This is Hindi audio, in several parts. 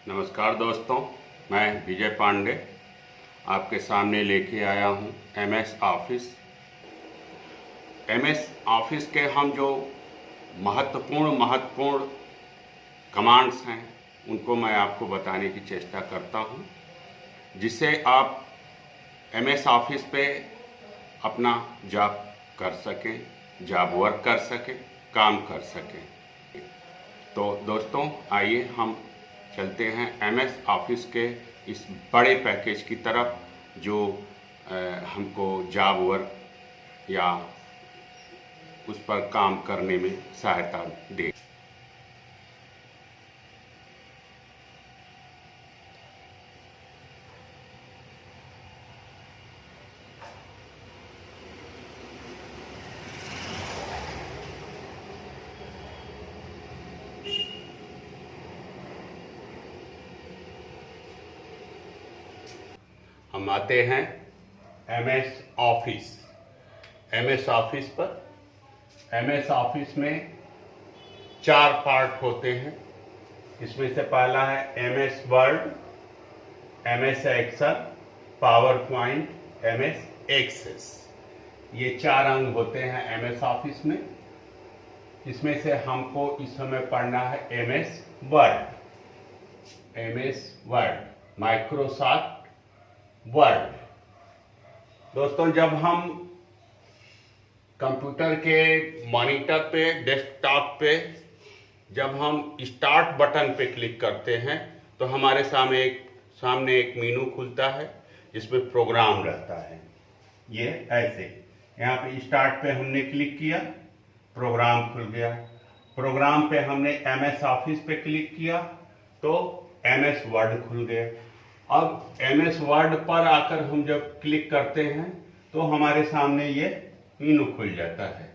नमस्कार दोस्तों, मैं विजय पांडे आपके सामने लेके आया हूँ एमएस ऑफिस। एमएस ऑफिस के हम जो महत्वपूर्ण कमांड्स हैं उनको मैं आपको बताने की चेष्टा करता हूँ, जिससे आप एमएस ऑफिस पे अपना जॉब कर सकें, जॉब वर्क कर सकें, काम कर सकें। तो दोस्तों आइए हम चलते हैं एमएस ऑफिस के इस बड़े पैकेज की तरफ, जो हमको जॉब वर्क या उस पर काम करने में सहायता दे। हम आते हैं एमएस ऑफिस। एमएस ऑफिस पर एमएस ऑफिस में 4 पार्ट होते हैं। इसमें से पहला है MS Word, MS Excel, PowerPoint, MS Access. ये 4 अंग होते हैं एमएस ऑफिस में। इसमें से हमको इस समय पढ़ना है MS Word. MS word, Microsoft word. दोस्तों, जब हम कंप्यूटर के मॉनिटर पे, डेस्कटॉप पे जब हम स्टार्ट बटन पे क्लिक करते हैं तो हमारे सामने एक मेनू खुलता है जिसमें प्रोग्राम रहता है। ये ऐसे यहाँ पे स्टार्ट पे हमने क्लिक किया, प्रोग्राम खुल गया। प्रोग्राम पे हमने एमएस ऑफिस पे क्लिक किया तो एमएस वर्ड खुल गया। अब एमएस वर्ड पर आकर हम जब क्लिक करते हैं तो हमारे सामने ये मेनू खुल जाता है।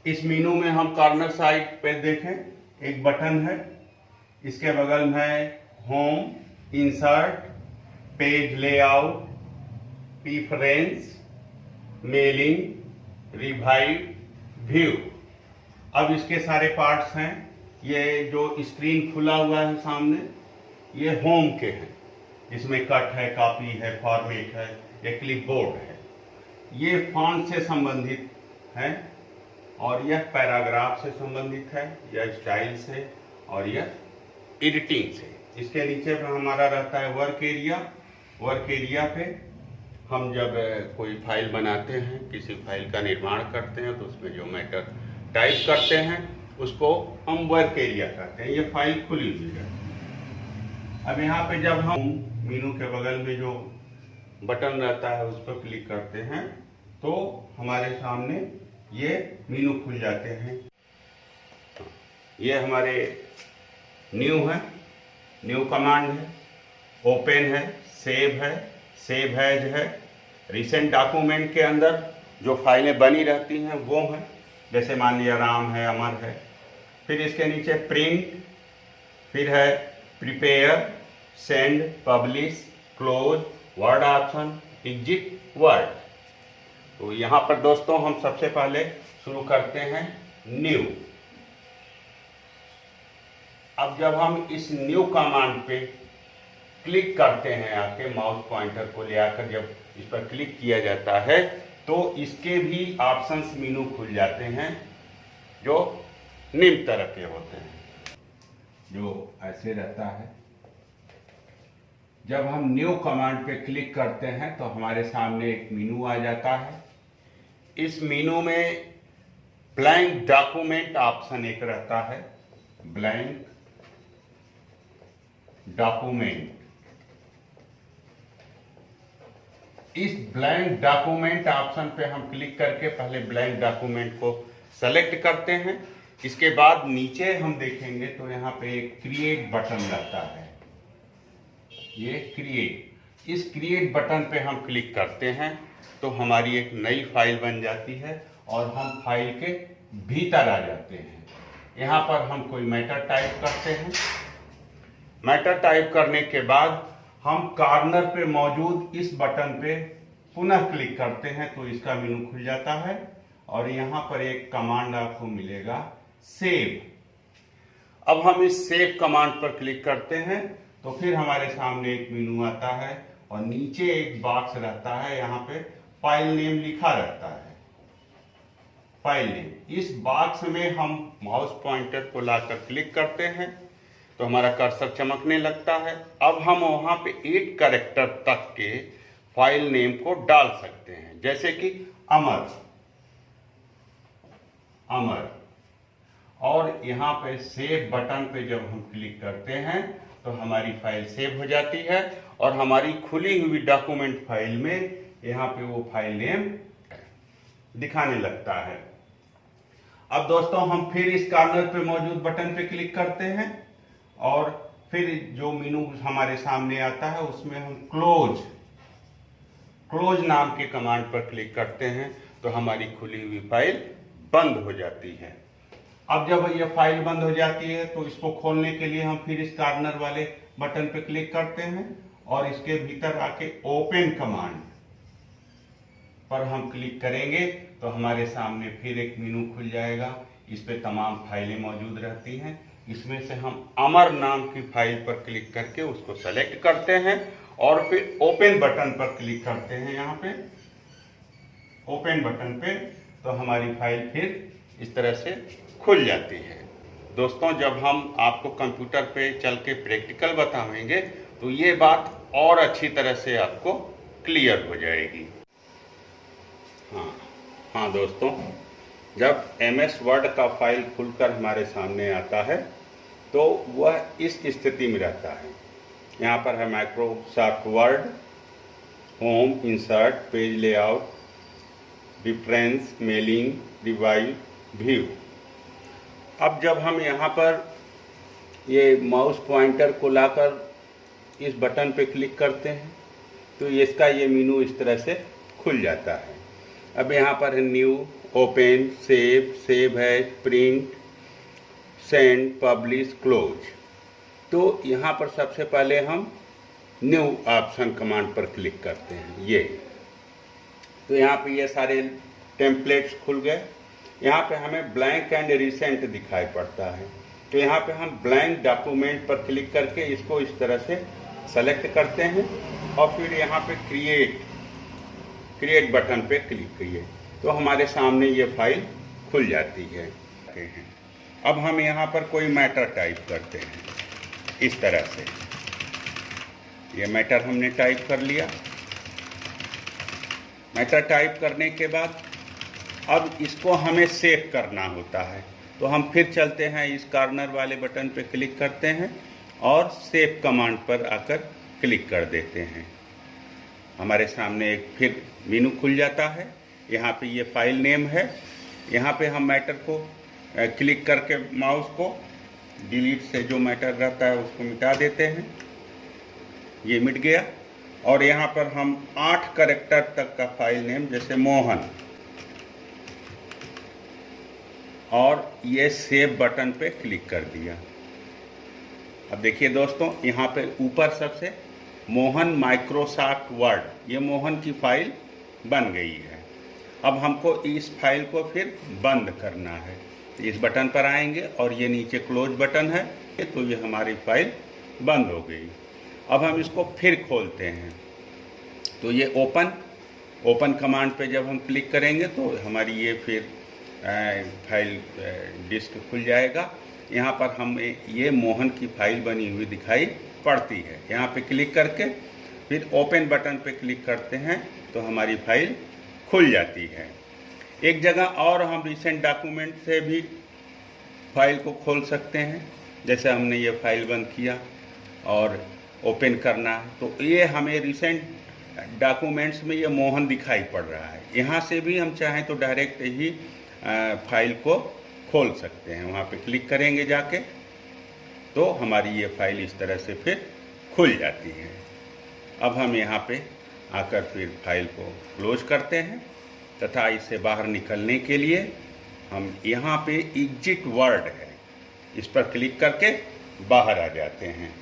इस मेनू में हम कॉर्नर साइड पे देखें, एक बटन है, इसके बगल में home, insert, page layout, preference, mailing, revive, view. अब इसके सारे पार्ट्स हैं। ये जो स्क्रीन खुला हुआ है सामने, ये होम के हैं। इसमें कट है, कॉपी है, फॉर्मेट है, ये क्लिपबोर्ड है। ये फॉन्ट से संबंधित है और यह पैराग्राफ से संबंधित है, यह स्टाइल से और यह एडिटिंग से। इसके नीचे पे हमारा रहता है वर्क एरिया। वर्क एरिया पे हम जब कोई फाइल बनाते हैं, किसी फाइल का निर्माण करते हैं तो उसमें जो मैटर टाइप करते हैं उसको हम वर्क एरिया कहते हैं। ये फाइल खुली हुई है। अब यहाँ पे जब हम मेनू के बगल में जो बटन रहता है उस पर क्लिक करते हैं तो हमारे सामने ये मेनू खुल जाते हैं। ये हमारे न्यू है, न्यू कमांड है, ओपन है, सेव एज है। रिसेंट डॉक्यूमेंट के अंदर जो फाइलें बनी रहती हैं वो हैं, जैसे मान लिया राम है, अमर है। फिर इसके नीचे प्रिंट, फिर है prepare, send, publish, close, word option, exit word. तो यहाँ पर दोस्तों हम सबसे पहले शुरू करते हैं न्यू। अब जब हम इस न्यू कमांड पे क्लिक करते हैं, आपके माउस पॉइंटर को ले आकर जब इस पर क्लिक किया जाता है तो इसके भी ऑप्शंस मेनू खुल जाते हैं, जो निम्न तरह के होते हैं, जो ऐसे रहता है। जब हम न्यू कमांड पे क्लिक करते हैं तो हमारे सामने एक मेनू आ जाता है। इस मेनू में ब्लैंक डॉक्यूमेंट ऑप्शन एक रहता है, ब्लैंक डॉक्यूमेंट। इस ब्लैंक डॉक्यूमेंट ऑप्शन पे हम क्लिक करके पहले ब्लैंक डॉक्यूमेंट को सेलेक्ट करते हैं। इसके बाद नीचे हम देखेंगे तो यहाँ पे एक क्रिएट बटन रहता है, ये क्रिएट। इस क्रिएट बटन पे हम क्लिक करते हैं तो हमारी एक नई फाइल बन जाती है और हम फाइल के भीतर आ जाते हैं। यहाँ पर हम कोई मैटर टाइप करते हैं। मैटर टाइप करने के बाद हम कॉर्नर पे मौजूद इस बटन पे पुनः क्लिक करते हैं तो इसका मेनू खुल जाता है और यहाँ पर एक कमांड आपको मिलेगा सेव। अब हम इस सेव कमांड पर क्लिक करते हैं तो फिर हमारे सामने एक मेनू आता है और नीचे एक बॉक्स रहता है, यहाँ पे फाइल नेम लिखा रहता है, फाइल नेम। इस बॉक्स में हम माउस पॉइंटर को लाकर क्लिक करते हैं तो हमारा कर्सर चमकने लगता है। अब हम वहां पे 8 कैरेक्टर तक के फाइल नेम को डाल सकते हैं, जैसे कि अमर, अमर। और यहाँ पे सेव बटन पे जब हम क्लिक करते हैं तो हमारी फाइल सेव हो जाती है और हमारी खुली हुई डॉक्यूमेंट फाइल में यहाँ पे वो फाइल नेम दिखाने लगता है। अब दोस्तों हम फिर इस कॉर्नर पे मौजूद बटन पे क्लिक करते हैं और फिर जो मेनू हमारे सामने आता है उसमें हम क्लोज नाम के कमांड पर क्लिक करते हैं तो हमारी खुली हुई फाइल बंद हो जाती है। अब जब ये फाइल बंद हो जाती है तो इसको खोलने के लिए हम फिर इस कॉर्नर वाले बटन पे क्लिक करते हैं और इसके भीतर आके ओपन कमांड पर हम क्लिक करेंगे तो हमारे सामने फिर एक मेनू खुल जाएगा। इस पे तमाम फाइलें मौजूद रहती हैं। इसमें से हम अमर नाम की फाइल पर क्लिक करके उसको सेलेक्ट करते हैं और फिर ओपन बटन पर क्लिक करते हैं। यहाँ पे ओपन बटन पे तो हमारी फाइल फिर इस तरह से खुल जाती है। दोस्तों जब हम आपको कंप्यूटर पे चल के प्रैक्टिकल बताएंगे तो ये बात और अच्छी तरह से आपको क्लियर हो जाएगी। हाँ दोस्तों, जब MS वर्ड का फाइल खुलकर हमारे सामने आता है तो वह इस स्थिति में रहता है। यहाँ पर है Microsoft word, home, insert, page layout, reference, mailing, revive, view. अब जब हम यहाँ पर ये माउस पॉइंटर को लाकर इस बटन पे क्लिक करते हैं तो इसका ये मेनू इस तरह से खुल जाता है। अब यहाँ पर है न्यू, ओपन, सेव, सेव है, प्रिंट, सेंड, पब्लिश, क्लोज। तो यहाँ पर सबसे पहले हम न्यू ऑप्शन कमांड पर क्लिक करते हैं ये। तो यहाँ पे ये सारे टेम्पलेट्स खुल गए। यहाँ पे हमें ब्लैंक एंड रिसेंट दिखाई पड़ता है तो यहाँ पे हम ब्लैंक डॉक्यूमेंट पर क्लिक करके इसको इस तरह से सेलेक्ट करते हैं और फिर यहाँ पे क्रिएट बटन पे क्लिक करिए तो हमारे सामने ये फाइल खुल जाती है। अब हम यहाँ पर कोई मैटर टाइप करते हैं इस तरह से। ये मैटर हमने टाइप कर लिया। मैटर टाइप करने के बाद अब इसको हमें सेव करना होता है तो हम फिर चलते हैं इस कॉर्नर वाले बटन पे क्लिक करते हैं और सेव कमांड पर आकर क्लिक कर देते हैं। हमारे सामने एक फिर मेनू खुल जाता है। यहाँ पे ये फाइल नेम है। यहाँ पे हम मैटर को क्लिक करके माउस को डिलीट से जो मैटर रहता है उसको मिटा देते हैं। ये मिट गया। और यहाँ पर हम 8 कैरेक्टर तक का फाइल नेम, जैसे मोहन, और ये सेव बटन पे क्लिक कर दिया। अब देखिए दोस्तों, यहाँ पे ऊपर सबसे मोहन माइक्रोसॉफ्ट वर्ड, ये मोहन की फाइल बन गई है। अब हमको इस फाइल को फिर बंद करना है। इस बटन पर आएंगे और ये नीचे क्लोज बटन है तो ये हमारी फाइल बंद हो गई। अब हम इसको फिर खोलते हैं तो ये ओपन कमांड पे जब हम क्लिक करेंगे तो हमारी ये फिर फाइल डिस्क खुल जाएगा। यहाँ पर हमें ये मोहन की फाइल बनी हुई दिखाई पड़ती है। यहाँ पे क्लिक करके फिर ओपन बटन पे क्लिक करते हैं तो हमारी फाइल खुल जाती है। एक जगह और हम रिसेंट डॉक्यूमेंट से भी फाइल को खोल सकते हैं। जैसे हमने ये फाइल बंद किया और ओपन करना है तो ये हमें रिसेंट डॉक्यूमेंट्स में ये मोहन दिखाई पड़ रहा है। यहाँ से भी हम चाहें तो डायरेक्ट ही फाइल को खोल सकते हैं। वहाँ पे क्लिक करेंगे जाके तो हमारी ये फाइल इस तरह से फिर खुल जाती है। अब हम यहाँ पे आकर फिर फाइल को क्लोज करते हैं तथा इससे बाहर निकलने के लिए हम यहाँ पे एग्जिट वर्ड है, इस पर क्लिक करके बाहर आ जाते हैं।